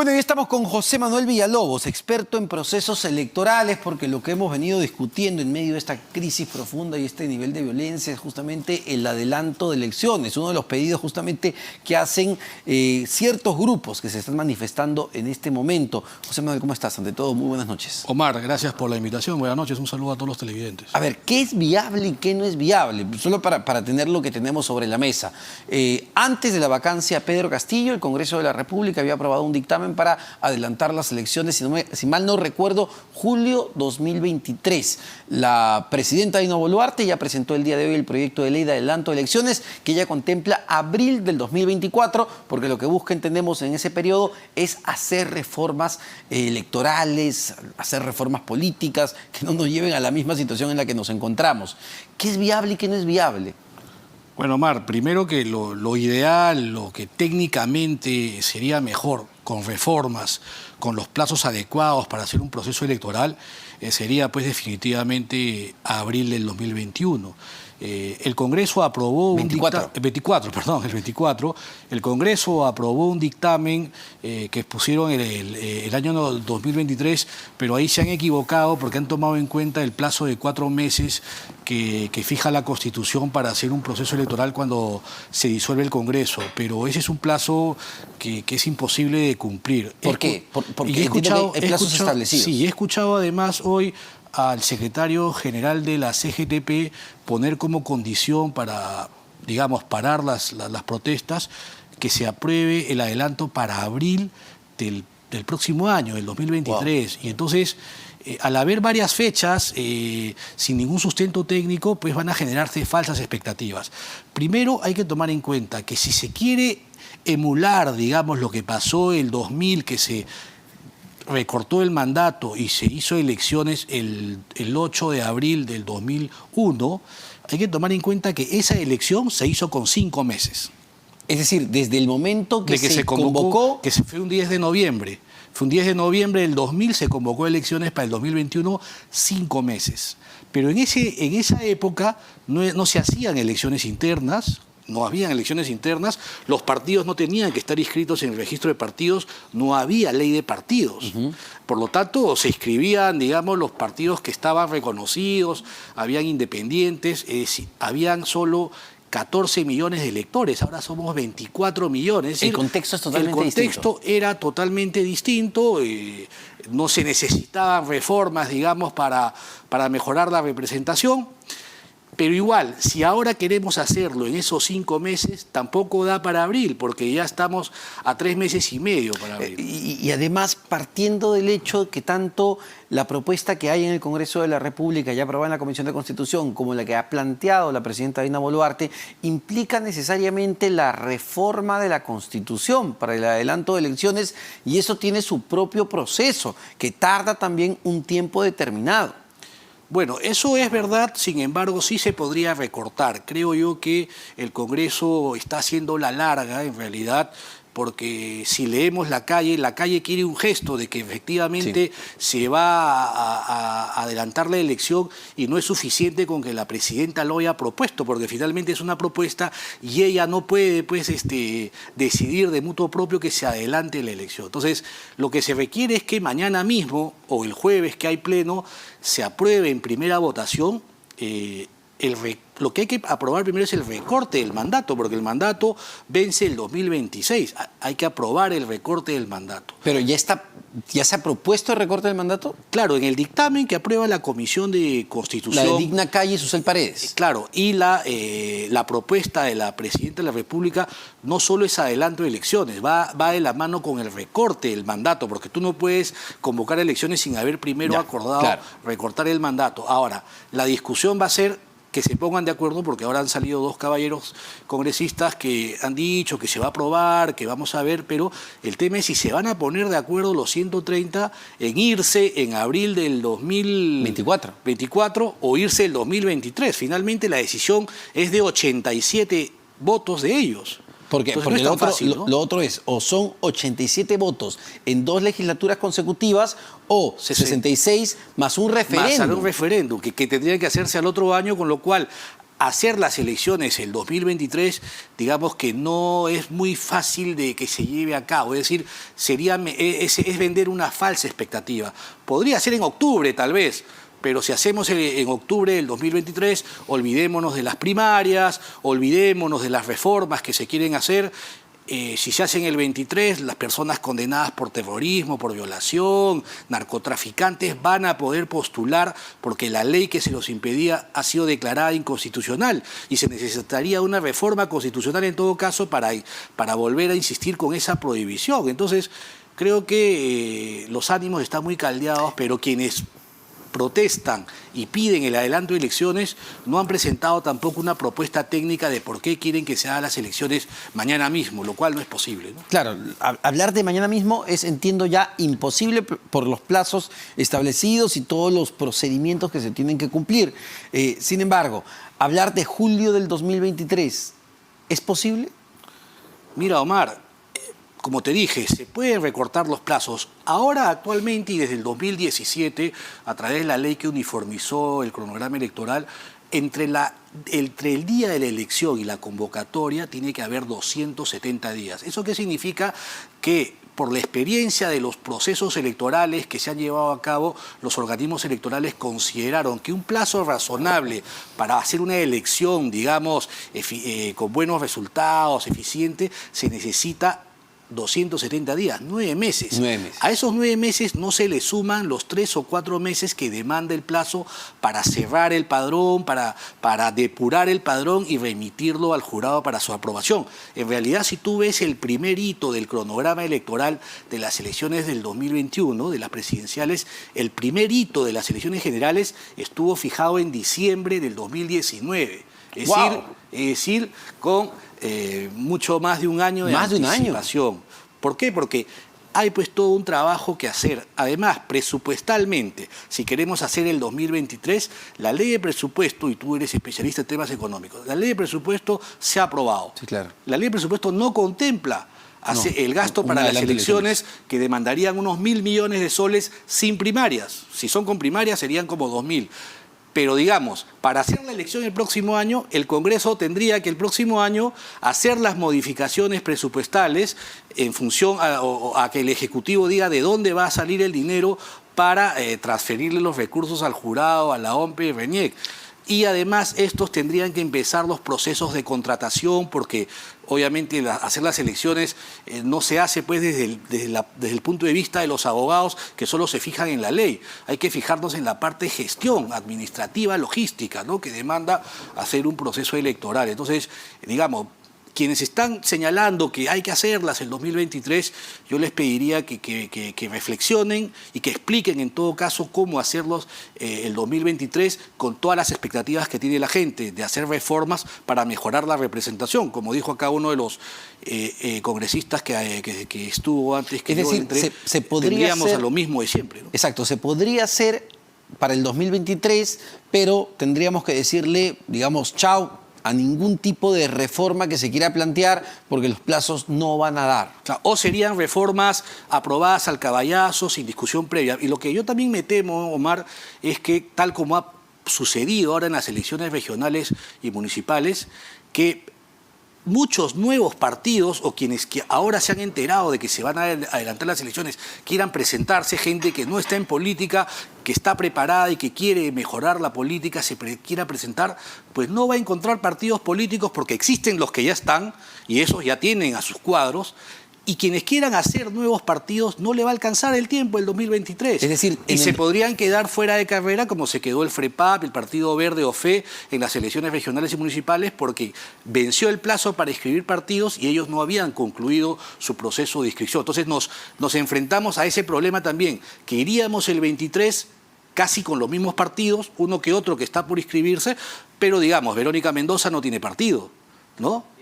Bueno, y estamos con José Manuel Villalobos, experto en procesos electorales, porque lo que hemos venido discutiendo en medio de esta crisis profunda y este nivel de violencia es justamente el adelanto de elecciones, uno de los pedidos justamente que hacen ciertos grupos que se están manifestando en este momento. José Manuel, ¿cómo estás? Ante todo, muy buenas noches. Omar, gracias por la invitación. Buenas noches, un saludo a todos los televidentes. A ver, ¿qué es viable y qué no es viable? Solo para tener lo que tenemos sobre la mesa. Antes de la vacancia de Pedro Castillo, el Congreso de la República había aprobado un dictamen para adelantar las elecciones, si mal no recuerdo, julio 2023. La presidenta Dina Boluarte ya presentó el día de hoy el proyecto de ley de adelanto de elecciones que ya contempla abril del 2024, porque lo que busca, entendemos, en ese periodo es hacer reformas electorales, hacer reformas políticas que no nos lleven a la misma situación en la que nos encontramos. ¿Qué es viable y qué no es viable? Bueno, Omar, primero que lo ideal, lo que técnicamente sería mejor, con reformas, con los plazos adecuados para hacer un proceso electoral, sería pues definitivamente abril del 2021. El Congreso aprobó el 24. El Congreso aprobó un dictamen que pusieron el año 2023, pero ahí se han equivocado porque han tomado en cuenta el plazo de 4 meses que fija la Constitución para hacer un proceso electoral cuando se disuelve el Congreso. Pero ese es un plazo que es imposible de cumplir. ¿Por qué? Porque he escuchado plazos establecidos. Sí, he escuchado además hoy al secretario general de la CGTP poner como condición para, digamos, parar las protestas, que se apruebe el adelanto para abril del próximo año, del 2023. Wow. Y entonces, al haber varias fechas sin ningún sustento técnico, pues van a generarse falsas expectativas. Primero hay que tomar en cuenta que si se quiere emular, digamos, lo que pasó el 2000, que se recortó el mandato y se hizo elecciones el 8 de abril del 2001, hay que tomar en cuenta que esa elección se hizo con 5 meses. Es decir, desde el momento que se convocó... Que fue un 10 de noviembre. Fue un 10 de noviembre del 2000, se convocó elecciones para el 2021, 5 meses. Pero en esa época no se hacían elecciones internas. No habían elecciones internas, los partidos no tenían que estar inscritos en el registro de partidos, no había ley de partidos. Por lo tanto, se inscribían, digamos, los partidos que estaban reconocidos, habían independientes, habían solo 14 millones de electores, ahora somos 24 millones. Es decir, el contexto es totalmente distinto. El contexto era totalmente distinto, no se necesitaban reformas, digamos, para mejorar la representación. Pero igual, si ahora queremos hacerlo en esos 5 meses, tampoco da para abril, porque ya estamos a 3 meses y medio para abril. Y además, partiendo del hecho que tanto la propuesta que hay en el Congreso de la República, ya aprobada en la Comisión de Constitución, como la que ha planteado la presidenta Dina Boluarte, implica necesariamente la reforma de la Constitución para el adelanto de elecciones, y eso tiene su propio proceso, que tarda también un tiempo determinado. Bueno, eso es verdad, sin embargo, sí se podría recortar. Creo yo que el Congreso está haciendo la larga, en realidad, porque si leemos la calle quiere un gesto de que efectivamente se va a adelantar la elección y no es suficiente con que la presidenta lo haya propuesto, porque finalmente es una propuesta y ella no puede pues, decidir de mutuo propio que se adelante la elección. Entonces, lo que se requiere es que mañana mismo o el jueves que hay pleno se apruebe en primera votación lo que hay que aprobar primero es el recorte del mandato, porque el mandato vence el 2026. Hay que aprobar el recorte del mandato. ¿Pero ya se ha propuesto el recorte del mandato? Claro, en el dictamen que aprueba la Comisión de Constitución... La de Digna Calle y Susel Paredes. Claro, y la propuesta de la Presidenta de la República no solo es adelanto de elecciones, va de la mano con el recorte del mandato, porque tú no puedes convocar elecciones sin haber primero acordado recortar el mandato. Ahora, la discusión va a ser que se pongan de acuerdo, porque ahora han salido 2 caballeros congresistas que han dicho que se va a aprobar, que vamos a ver, pero el tema es si se van a poner de acuerdo los 130 en irse en abril del 2024 o irse el 2023. Finalmente la decisión es de 87 votos de ellos. Porque no es tan fácil, ¿no? Lo otro es, o son 87 votos en 2 legislaturas consecutivas, o 66 más un referéndum. Más un referéndum, que tendría que hacerse al otro año, con lo cual hacer las elecciones el 2023, digamos que no es muy fácil de que se lleve a cabo. Es decir, es vender una falsa expectativa. Podría ser en octubre, tal vez, pero si hacemos en octubre del 2023, olvidémonos de las primarias, olvidémonos de las reformas que se quieren hacer. Si se hace en el 23, las personas condenadas por terrorismo, por violación, narcotraficantes, van a poder postular porque la ley que se los impedía ha sido declarada inconstitucional y se necesitaría una reforma constitucional en todo caso para volver a insistir con esa prohibición. Entonces, creo que los ánimos están muy caldeados, pero quienes protestan y piden el adelanto de elecciones no han presentado tampoco una propuesta técnica de por qué quieren que se hagan las elecciones mañana mismo, lo cual no es posible, ¿no? Claro, hablar de mañana mismo es, entiendo ya, imposible por los plazos establecidos y todos los procedimientos que se tienen que cumplir. Sin embargo, hablar de julio del 2023, ¿es posible? Mira, Omar, como te dije, se pueden recortar los plazos. Ahora, actualmente, y desde el 2017, a través de la ley que uniformizó el cronograma electoral, entre el día de la elección y la convocatoria tiene que haber 270 días. ¿Eso qué significa? Que por la experiencia de los procesos electorales que se han llevado a cabo, los organismos electorales consideraron que un plazo razonable para hacer una elección, digamos, con buenos resultados, eficiente, se necesita 270 días, 9 meses. 9 meses. A esos 9 meses no se le suman los 3 o 4 meses que demanda el plazo para cerrar el padrón, para depurar el padrón y remitirlo al jurado para su aprobación. En realidad, si tú ves el primer hito del cronograma electoral de las elecciones del 2021, de las presidenciales, el primer hito de las elecciones generales estuvo fijado en diciembre del 2019. Es decir, con mucho más de un año de anticipación. ¿Por qué? Porque hay pues todo un trabajo que hacer. Además, presupuestalmente, si queremos hacer el 2023, la ley de presupuesto, y tú eres especialista en temas económicos, la ley de presupuesto se ha aprobado. Sí, claro. La ley de presupuesto no contempla el gasto para las elecciones que demandarían unos 1.000 millones de soles sin primarias. Si son con primarias serían como 2.000. Pero digamos, para hacer la elección el próximo año, el Congreso tendría que el próximo año hacer las modificaciones presupuestales en función a que el Ejecutivo diga de dónde va a salir el dinero para transferirle los recursos al jurado, a la OMPE y RENIEC. Y además estos tendrían que empezar los procesos de contratación porque obviamente hacer las elecciones no se hace pues desde el punto de vista de los abogados que solo se fijan en la ley. Hay que fijarnos en la parte de gestión administrativa, logística, ¿no? Que demanda hacer un proceso electoral. Entonces, digamos, quienes están señalando que hay que hacerlas el 2023, yo les pediría que reflexionen y que expliquen en todo caso cómo hacerlos el 2023 con todas las expectativas que tiene la gente de hacer reformas para mejorar la representación, como dijo acá uno de los congresistas que estuvo antes que yo entré, se podría tendríamos hacer a lo mismo de siempre, ¿no? Exacto, se podría hacer para el 2023, pero tendríamos que decirle, digamos, chao a ningún tipo de reforma que se quiera plantear porque los plazos no van a dar. O serían reformas aprobadas al caballazo, sin discusión previa. Y lo que yo también me temo, Omar, es que tal como ha sucedido ahora en las elecciones regionales y municipales, que muchos nuevos partidos o quienes que ahora se han enterado de que se van a adelantar las elecciones quieran presentarse, gente que no está en política, que está preparada y que quiere mejorar la política, quiera presentar, pues no va a encontrar partidos políticos porque existen los que ya están y esos ya tienen a sus cuadros. Y quienes quieran hacer nuevos partidos no le va a alcanzar el tiempo el 2023. Es decir, se podrían quedar fuera de carrera como se quedó el FREPAP, el Partido Verde o FE en las elecciones regionales y municipales porque venció el plazo para inscribir partidos y ellos no habían concluido su proceso de inscripción. Entonces nos enfrentamos a ese problema también, que iríamos el 23 casi con los mismos partidos, uno que otro que está por inscribirse, pero digamos, Verónica Mendoza no tiene partido, ¿no?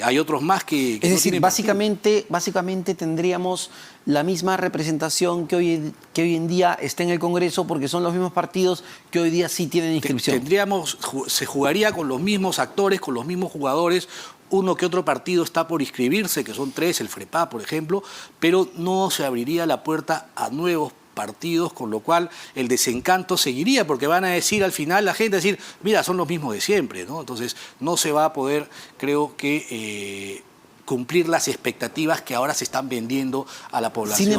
Hay otros más que es decir, básicamente tendríamos la misma representación que hoy en día está en el Congreso porque son los mismos partidos que hoy día sí tienen inscripción. Se jugaría con los mismos actores, con los mismos jugadores. Uno que otro partido está por inscribirse, que son 3, el FREPAP, por ejemplo, pero no se abriría la puerta a nuevos partidos, con lo cual el desencanto seguiría, porque van a decir al final la gente, decir, mira, son los mismos de siempre, ¿no? Entonces no se va a poder, creo que, cumplir las expectativas que ahora se están vendiendo a la población.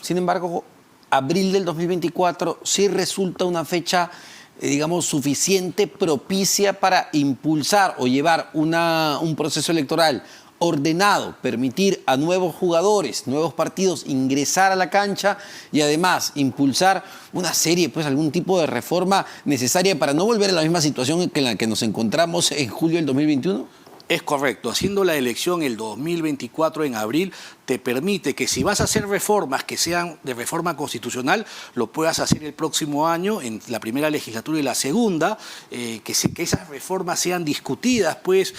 Sin embargo, abril del 2024 sí resulta una fecha, digamos, suficiente, propicia para impulsar o llevar un proceso electoral ordenado, permitir a nuevos jugadores, nuevos partidos ingresar a la cancha y además impulsar una serie, pues algún tipo de reforma necesaria para no volver a la misma situación en la que nos encontramos en julio del 2021? Es correcto, haciendo la elección el 2024 en abril te permite que si vas a hacer reformas que sean de reforma constitucional, lo puedas hacer el próximo año en la primera legislatura y la segunda, que esas reformas sean discutidas pues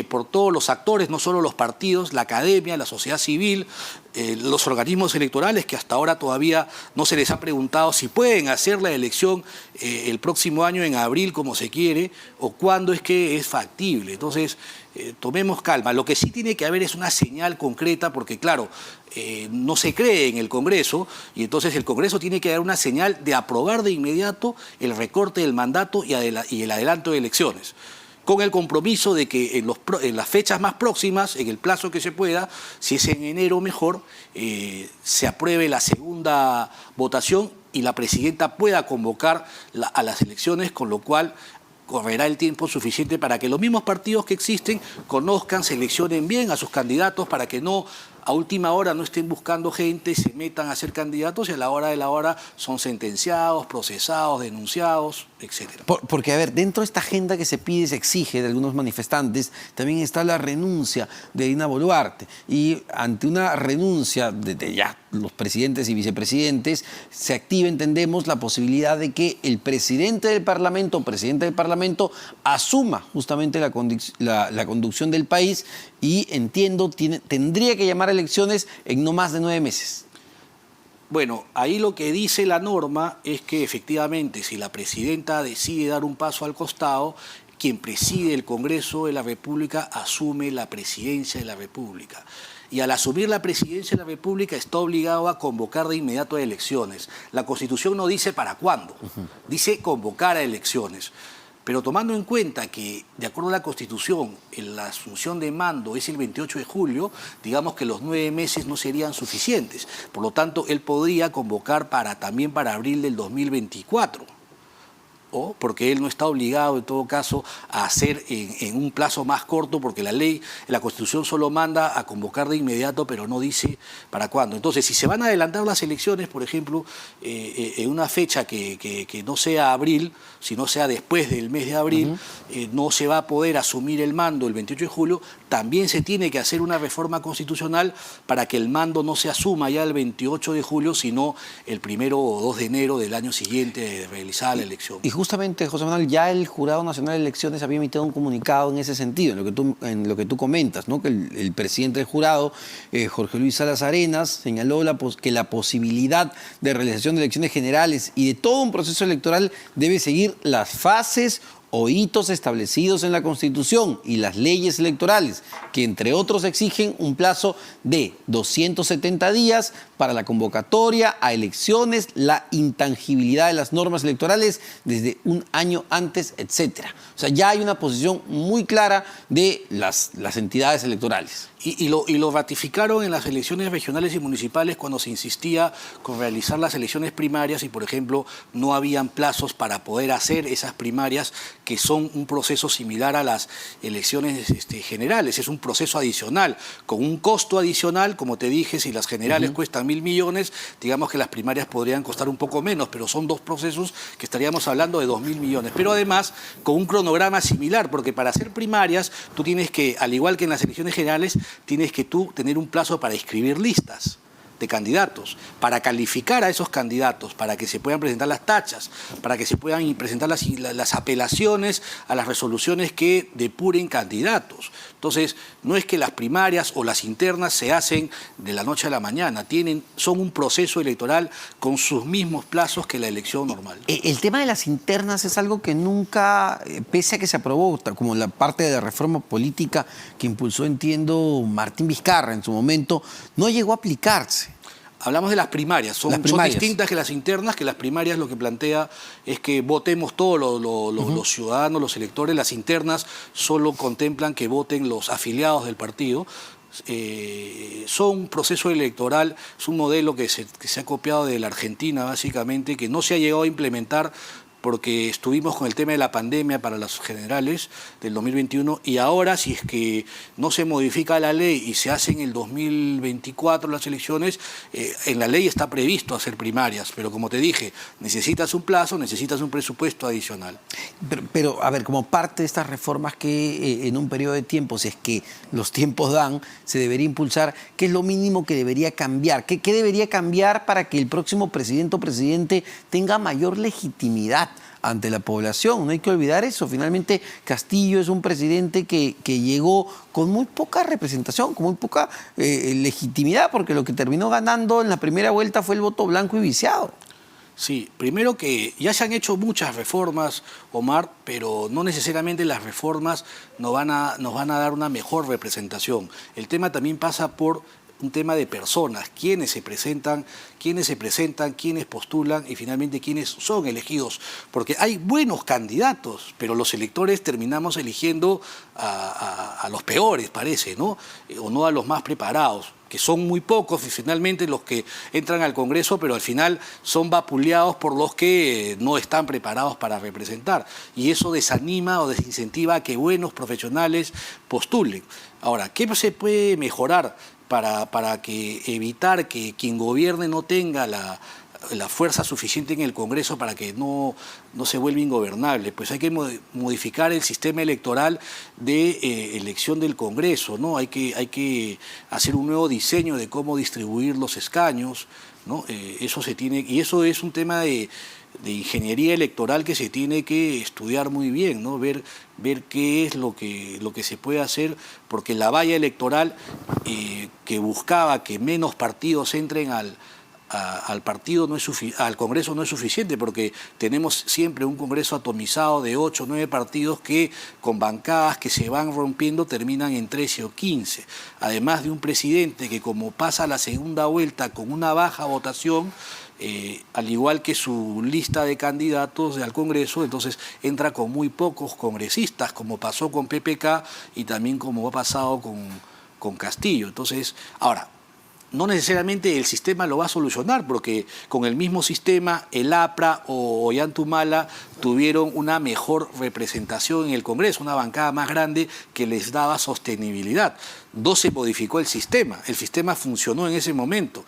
por todos los actores, no solo los partidos, la academia, la sociedad civil, los organismos electorales que hasta ahora todavía no se les ha preguntado si pueden hacer la elección el próximo año en abril como se quiere o cuándo es que es factible. Entonces, tomemos calma. Lo que sí tiene que haber es una señal concreta porque, claro, no se cree en el Congreso y entonces el Congreso tiene que dar una señal de aprobar de inmediato el recorte del mandato y el adelanto de elecciones, con el compromiso de que en las fechas más próximas, en el plazo que se pueda, si es en enero mejor, se apruebe la segunda votación y la presidenta pueda convocar a las elecciones, con lo cual correrá el tiempo suficiente para que los mismos partidos que existen conozcan, seleccionen bien a sus candidatos para que no a última hora no estén buscando gente, se metan a ser candidatos y a la hora de la hora son sentenciados, procesados, denunciados, etcétera. Porque, a ver, dentro de esta agenda que se pide, se exige de algunos manifestantes, también está la renuncia de Dina Boluarte. Y ante una renuncia de ya los presidentes y vicepresidentes, se activa, entendemos, la posibilidad de que el presidente del Parlamento o presidente del Parlamento asuma justamente la conducción del país y, entiendo, tendría que llamar a elecciones en no más de 9 meses. Bueno, ahí lo que dice la norma es que efectivamente si la presidenta decide dar un paso al costado, quien preside el Congreso de la República asume la presidencia de la República. Y al asumir la presidencia de la República está obligado a convocar de inmediato a elecciones. La Constitución no dice para cuándo, dice convocar a elecciones. Pero tomando en cuenta que, de acuerdo a la Constitución, la asunción de mando es el 28 de julio, digamos que los 9 meses no serían suficientes. Por lo tanto, él podría convocar también para abril del 2024. O porque él no está obligado, en todo caso, a hacer en un plazo más corto, porque la ley, la Constitución solo manda a convocar de inmediato, pero no dice para cuándo. Entonces, si se van a adelantar las elecciones, por ejemplo, en una fecha que no sea abril, sino sea después del mes de abril, no se va a poder asumir el mando el 28 de julio, también se tiene que hacer una reforma constitucional para que el mando no se asuma ya el 28 de julio, sino el 1 o 2 de enero del año siguiente de realizar la elección. Y justamente, José Manuel, ya el Jurado Nacional de Elecciones había emitido un comunicado en ese sentido, en lo que tú comentas, ¿no? Que el presidente del jurado, Jorge Luis Salas Arenas, señaló que la posibilidad de realización de elecciones generales y de todo un proceso electoral debe seguir las fases o hitos establecidos en la Constitución y las leyes electorales, que entre otros exigen un plazo de 270 días para la convocatoria a elecciones, la intangibilidad de las normas electorales desde un año antes, etcétera. O sea, ya hay una posición muy clara de las entidades electorales. Y lo ratificaron en las elecciones regionales y municipales cuando se insistía con realizar las elecciones primarias y, por ejemplo, no habían plazos para poder hacer esas primarias, que son un proceso similar a las elecciones generales. Es un proceso adicional, con un costo adicional, como te dije, si las generales cuestan 1.000 millones, digamos que las primarias podrían costar un poco menos, pero son dos procesos que estaríamos hablando de 2.000 millones. Pero además, con un cronograma similar, porque para hacer primarias, tú tienes que, al igual que en las elecciones generales, tienes que tú tener un plazo para inscribir listas de candidatos, para calificar a esos candidatos, para que se puedan presentar las tachas, para que se puedan presentar las apelaciones a las resoluciones que depuren candidatos. Entonces, no es que las primarias o las internas se hacen de la noche a la mañana, son un proceso electoral con sus mismos plazos que la elección normal. El tema de las internas es algo que nunca, pese a que se aprobó, como la parte de la reforma política que impulsó, entiendo, Martín Vizcarra en su momento, no llegó a aplicarse. Hablamos de las primarias. Son distintas que las internas, que las primarias lo que plantea es que votemos todos los ciudadanos, los electores. Las internas solo contemplan que voten los afiliados del partido. Son un proceso electoral, es un modelo que se ha copiado de la Argentina básicamente, que no se ha llegado a implementar porque estuvimos con el tema de la pandemia para las generales del 2021 y ahora si es que no se modifica la ley y se hace en el 2024 las elecciones, en la ley está previsto hacer primarias, pero como te dije, necesitas un plazo, necesitas un presupuesto adicional. Pero a ver, como parte de estas reformas que en un periodo de tiempo, si es que los tiempos dan, se debería impulsar, ¿qué es lo mínimo que debería cambiar? ¿Qué debería cambiar para que el próximo presidente o presidente tenga mayor legitimidad ante la población? No hay que olvidar eso. Finalmente, Castillo es un presidente que llegó con muy poca representación, con muy poca legitimidad, porque lo que terminó ganando en la primera vuelta fue el voto blanco y viciado. Sí, primero que ya se han hecho muchas reformas, Omar, pero no necesariamente las reformas nos van a dar una mejor representación. El tema también pasa por un tema de personas, quiénes se presentan, quiénes postulan y finalmente quiénes son elegidos. Porque hay buenos candidatos, pero los electores terminamos eligiendo a los peores, parece, ¿no? O no a los más preparados, que son muy pocos finalmente los que entran al Congreso, pero al final son vapuleados por los que no están preparados para representar. Y eso desanima o desincentiva a que buenos profesionales postulen. Ahora, ¿qué se puede mejorar para evitar que quien gobierne no tenga la fuerza suficiente en el Congreso para que no se vuelva ingobernable? Pues hay que modificar el sistema electoral de elección del Congreso, ¿no? Hay que hacer un nuevo diseño de cómo distribuir los escaños, ¿no? Eso es un tema de ingeniería electoral que se tiene que estudiar muy bien, ¿no? Ver qué es lo que se puede hacer, porque la valla electoral que buscaba que menos partidos entren al Congreso no es suficiente, porque tenemos siempre un Congreso atomizado de 8 o 9 partidos que con bancadas que se van rompiendo terminan en 13 o 15. Además de un presidente que como pasa la segunda vuelta con una baja votación, al igual que su lista de candidatos al Congreso, entonces entra con muy pocos congresistas, como pasó con PPK y también como ha pasado con Castillo. Entonces, ahora, no necesariamente el sistema lo va a solucionar, porque con el mismo sistema el APRA o Ollantumala tuvieron una mejor representación en el Congreso, una bancada más grande que les daba sostenibilidad. No se modificó el sistema funcionó en ese momento.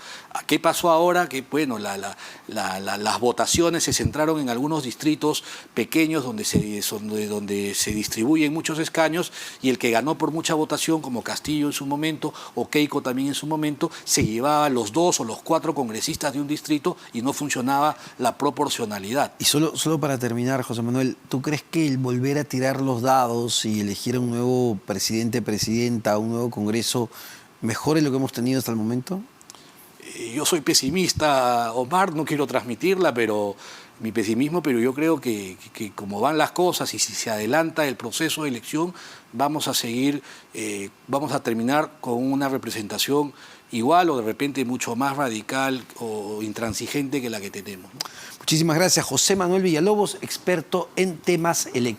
¿Qué pasó ahora? Que bueno, las votaciones se centraron en algunos distritos pequeños donde se distribuyen muchos escaños, y el que ganó por mucha votación, como Castillo en su momento, o Keiko también en su momento, se llevaba los 2 o los 4 congresistas de un distrito y no funcionaba la proporcionalidad. Y solo para terminar, José Manuel, ¿tú crees que el volver a tirar los dados y elegir a un nuevo presidente, presidenta, un nuevo Congreso, mejore lo que hemos tenido hasta el momento? Yo soy pesimista, Omar, no quiero transmitirla, pero mi pesimismo, pero yo creo que como van las cosas y si se adelanta el proceso de elección, vamos a terminar con una representación igual o de repente mucho más radical o intransigente que la que tenemos. Muchísimas gracias, José Manuel Villalobos, experto en temas electorales.